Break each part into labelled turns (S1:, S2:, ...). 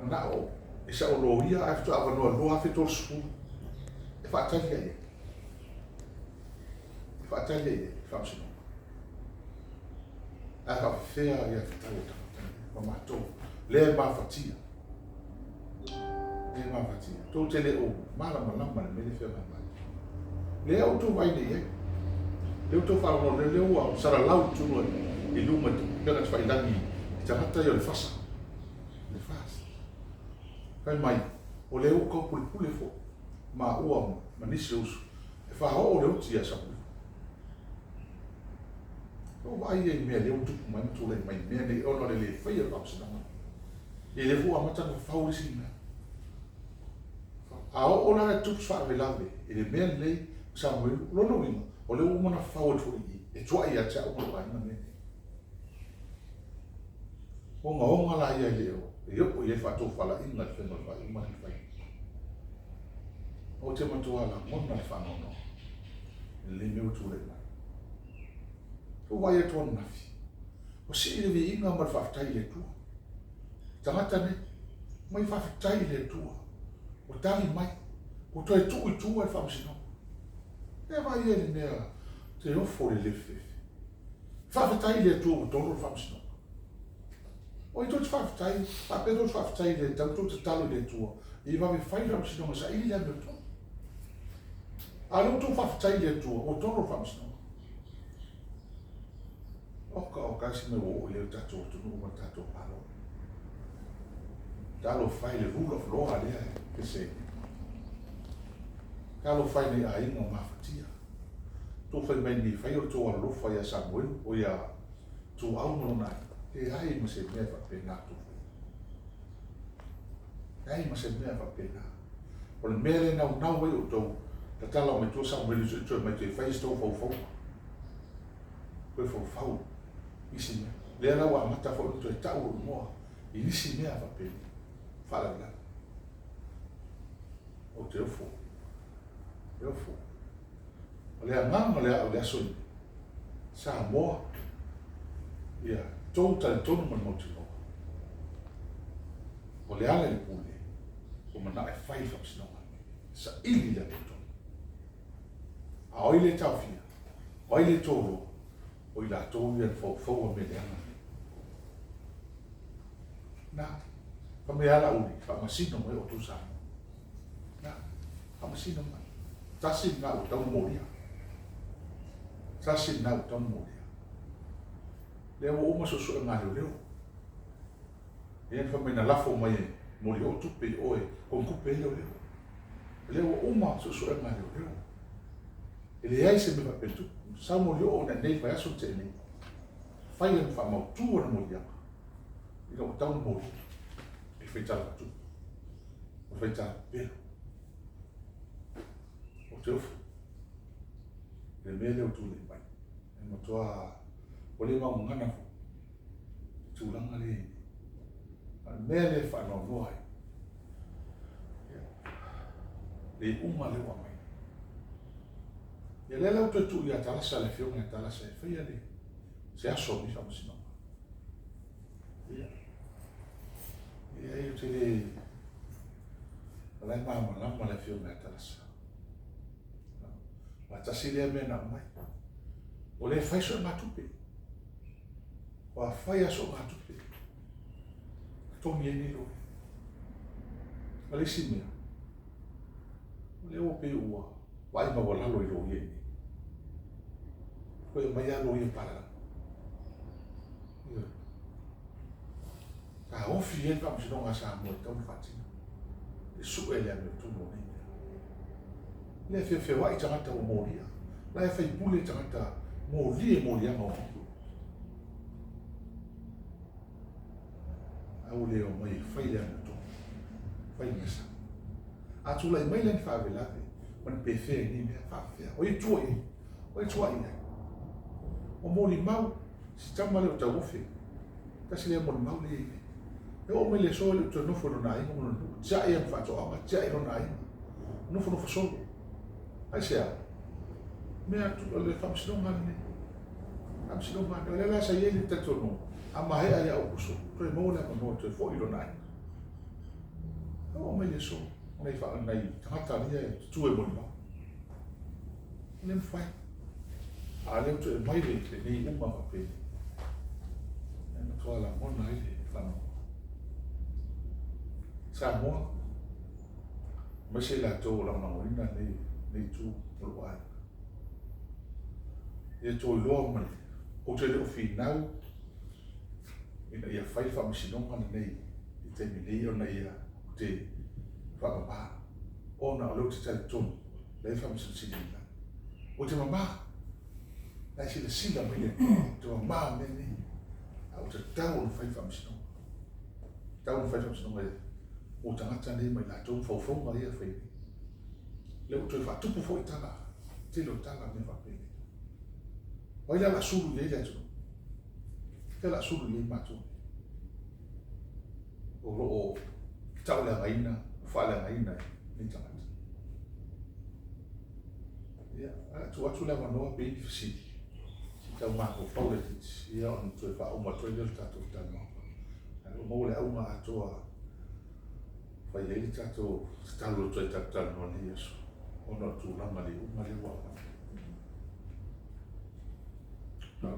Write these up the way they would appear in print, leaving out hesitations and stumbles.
S1: Na o e sa o lo ia after ava no lo afi to school e fa tali e fa tali e fa sino a ka fea ia fa ta ma to le ma fatia to te le o mala ma me le fea ma le o to vai le le to fa no le o sara lau tu no e luma te na fa ilangi te hata yo le fasa kai mai o le o ko pule fo ma ua ma nisi usu e fa o le o tia sa o vai e me le o tu mai tu le mai me le o no le fa ia pa sa e le fu amata no fa o si na a o na tu fa ve la e le me le sa mo lo no ino o le o na fa o tu e tu ia cha o mai na me o nga la ia le o eu ia fa to fala inga fe no fa uma fa o te matua la mona fa no le meu tu le o vai to na fi o si le vi inga ma fa tai le tu tangata ne mai fa tai le tu o tali mai o to tu e fa msino e vai ele ne te o fo le fe fa tai le tu o to fa msino o i tot faftai, a pe tot faftai le tau tot talo le tua. I va me fai ram sino sa ili le to. A lo to faftai le tua, o toro fam sino. O ka si me o le tato to no ma tato palo. Talo fai le rule of law ale ke se. Talo fai le ai no ma fatia. To fai ben ni fai o to lo fai a Samuel o ya to au no nai. E ai ma se mea fa pena tu. Ai ma se mea fa pena. O le mea le nau e o tau. Ta tala o me tua Samuel i tu me te fai stau fau. Koe fau. Isi mea. Le ala wa mata fau tu e tau o moa. I nisi mea fa pena. Fala bila. O te ofo. O le anganga le asoni. Sa moa. Ia. Total tonu man mo tino. O le ala le pule. O mana e fai fa sino. Sa ili le tonu. A oi le tawfia. Oi le toro. Oi la tonu e fo me le ana. Na. Fa me ala uli. Fa masino mo e o tu sa. Na. Fa masino mo. Tasi na o tau moria. Tasi na o tau moria. Le o uma so e ngalo leo. E fa me na lafo mai mo le o tupe o e con kupe leo. Le o uma so e ngalo leo. Ele ai se me fa petu. Sa mo le o na nei fa so te nei. Fai en fa mo tu o mo dia. Ilo o tau mo. E fe tala tu. O fe tala pelo. O te ofu. Le mele o tu le mai. E mo toa o le mau ngana fu. Tūlanga le. Mea le whanau noai. Le uma le wa mai. Ia le lau tu ia talasa le fionga talasa e whaia le. Se aso mi whamasino. Ia e te le. Alai mama lama le fionga talasa. Ma tasi le mena mai. O le whaiso matupe. Wa fai aso matupe. Tongi e nilo. Wale si mea. Wale o pe ua. Wai ma walalo i lo ieni. Koe mai alo i para. Ka ofi e wam si nonga sa mo e tau fatina. E su e le ame tu no ni. Le fe wai tangata o moria. La e fai pule tangata mo lie moria ma o. Au leo mai fai le ana to. Fai mesa. Atu lai mai len fa velave. Man pe fe ni me fa fe. O i tuai. O moli mau si tama le o tau ofe. Kasi le moli mau le. E o mai le so le to no fo no nai mo no. Ja e fa to ama ja e no nai. No fo so. Ai se. Me atu le fam si no ngane. Am si no ngane. Le la sa ye le tato no. Ama he ai au kuso. Toi mo le mo to fo i no nai. mai le so nei fa nei tangata ni tu e mon ma nem fai a le tu e mai le nei uma fa pe na toa la mon nai le fa no sa mo ma se la to la na mo ina nei tu o wa e to lo ma o te le final ina ia fai fa msino ma nei i te mi o na ia te fa ba ona lo te tele ton le fa msino sinina o te mama la si le singa mai le te mama me ni a o te tau no fai fa msino tau no fai fa msino mai o tangata nei mai la ton fo ma ia fai le o te fa tupu fo itala te lo tala me fa pe Wai la sulu le le tu. Te la sulu le matu. O tau la gaina, fa la gaina ni tanga. Ya, tu atu la mano pe si. Si tau ma ko pa le ti. Ya on tu fa o ma tu le tatu tano. Ano mo le au ma atoa. Fa le tatu talo tu tatu ni yeso. Ono tu la mali o mali wa. No.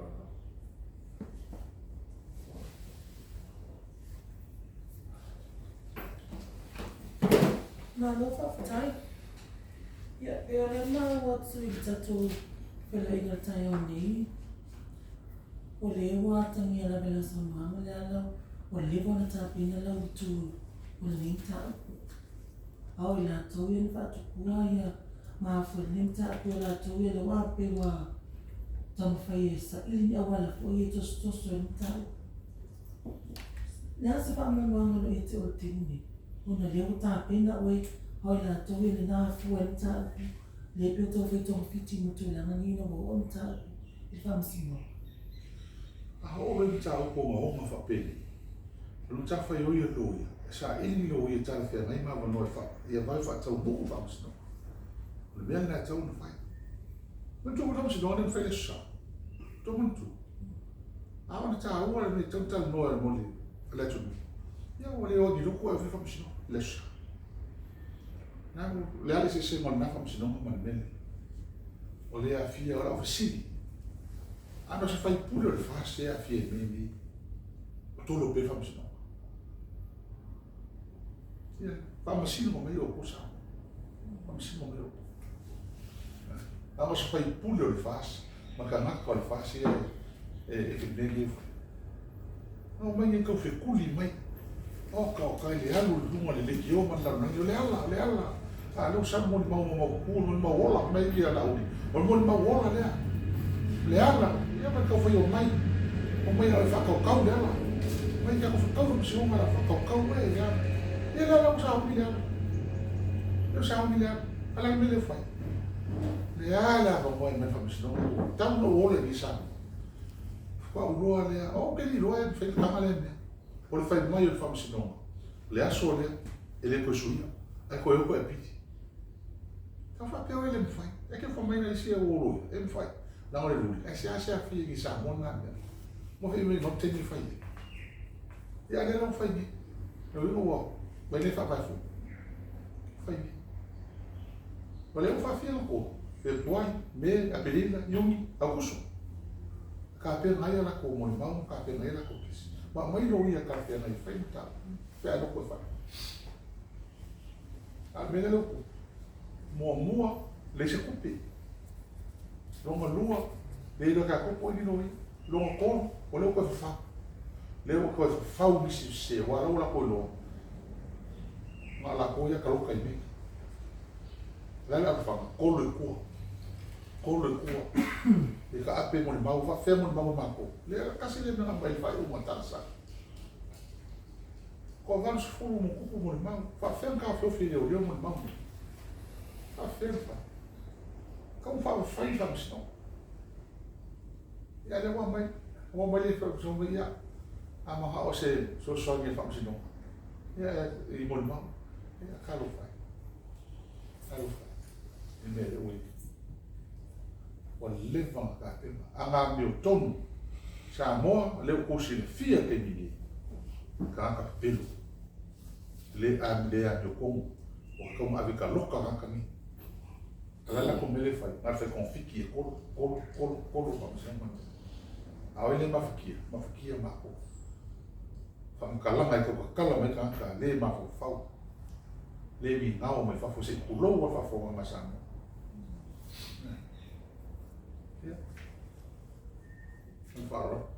S2: Na no whawhatai. Ia, e ora nā watu I tatou whela inga tai o nei. O le wātangi ala vela sa mama le alau, o le wana tāpina lau I tū o le nei tāpu. Au I lātou ia ni whatukua ia, maa whai nei tāpu o lātou ia le wāpe wā tama whai e sa ili awala fo I tosu e ni tāpu. Nā se whamanguanga no I te o tini. Ona leo tāpena oe, hoi la tau e le nā fua ni tāpu, le peo tau whai tōng whiti mo tui langa nina mo o ni tāpu, I whamsimo.
S1: A o le ta o ko o ma fa pe. Lu ta fa yo yo loia. Sa ini lo ye ta fe mai ma no fa. Ia vai fa tau bu fa msno. Le mea na tau no fai. Ma tu mo si no ne fa le sa. Tu mo tu. A ona ta o le tau tal no e mo le tu. Ia o le o di lo ko fa msno. Le sa. Na le ale se mo na fa msno ma mele. O le a fia ora o sini. Ano se fai pure le fase a fie meni o tolo pe fam sino. Ia, fam sino mo meio cosa. Fam sino mo meio. Ano se fai pure le fase, ma kana ko le fase e che meni. No mai que fe kuli mai. O ka le alu lunga le kio man la no le ala. Ah, lo sa mo ku mo ola mai ia la uni. O mo ola le ala. Ia ma kau whai o mai a whakaukau le ala. Mai ka whakau msi o mara whakaukau mai e ala. Ia la lau sa humi le ala. Leu sa humi le ala. Ala me le whai. Le ala ka moe me whamisi no. Tau no ole ni sa. Wha uroa le ala. O ke ni roa e whai kama le mea. O le whai mai o le whamisi no. Le aso le e le koe suia. E koe oko e piti. Ka whapea e le mwhai. E ke whamai na isi e o roi. E mwhai. Não é ruim. É se acha filha que já morre nada. Morre mesmo, não tem nem fazer. E ali não faz nem. Eu não vou. Mas nem faz fui. Faz nem. Mas eu faço filha no corpo. Depois, me, a perina, yumi, a curso. Capel aí ela como irmão, capel aí ela como isso. Mas mãe não ia capel aí, faz então. Faz não pode fazer. A minha não. Moa, deixa cumprir. Longa lua, le lo ka ko ni no longa ko o le ko fa le ko fa u bisi se wa la ko lo ma la ko ya ka lo ka ni la fa ko le e ka ape mo ma va fe mo ma ko le ka se le na ba fa u mo ta sa ko van su fu mo ku mo ma fa fe ka fo fi le o mo ma fa fe fa como fala faz a missão e ali uma mãe ele foi para o dia a marra ou se só ninguém faz missão e meu irmão e a calo faz e me deu o leva a tema a meu tono se amor leu curso de fia que me cá pelo le a Jokong, comme avec un local en Kami. Là, comme elle est faite, elle fait qu'on fait qui est colo, comme ça. Ah, elle est ma fille, ma co. Femme Kalama, Kalama, les ma faux. Les binao, mais fa c'est coulot ou fa faut ma sang. Faro.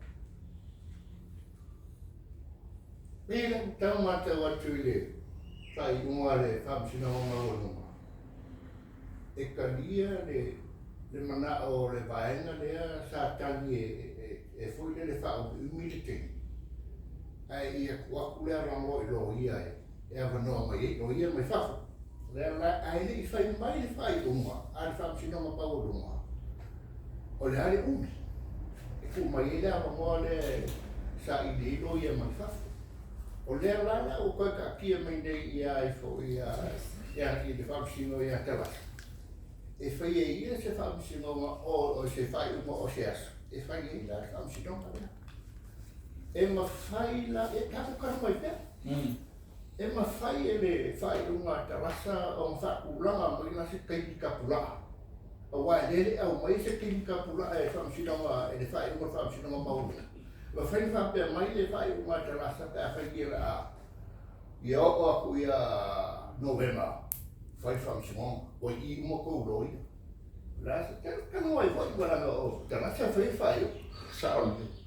S3: Bila tahu mata watu ile, sai umare kam sina uma. Ekalia le mana o le vaenga le sa tani e foi le fa humility. Ai ia kuakule rango lo ia e ava no mai no ia mai fa. Le ai le fai mai le fai uma, ai fa sina ma pa uma. O le ale umi. E fu mai le ava mo le sa i lo ia mai fa. O le ala o ka kia mai nei ia e fo ia i le fa sino ia tala. E fai e ia se fa sino o se fai uma o se as. E fai e la fa sino ma. E ma fai la e tapu ka mai pe. E ma fai e le fai una tarasa o fa ulanga mai na se kai ka pula. O wa le au mai se kai ka pula e fa sino ma e le fai uma fa sino ma mau. Ma fai fa pe mai le fai una tarasa ta fai ia a ia o ku ia novembra. Fai fa sino o i mo ko roi. La se ka no ai foi para o tarasa fai.
S1: Saúde.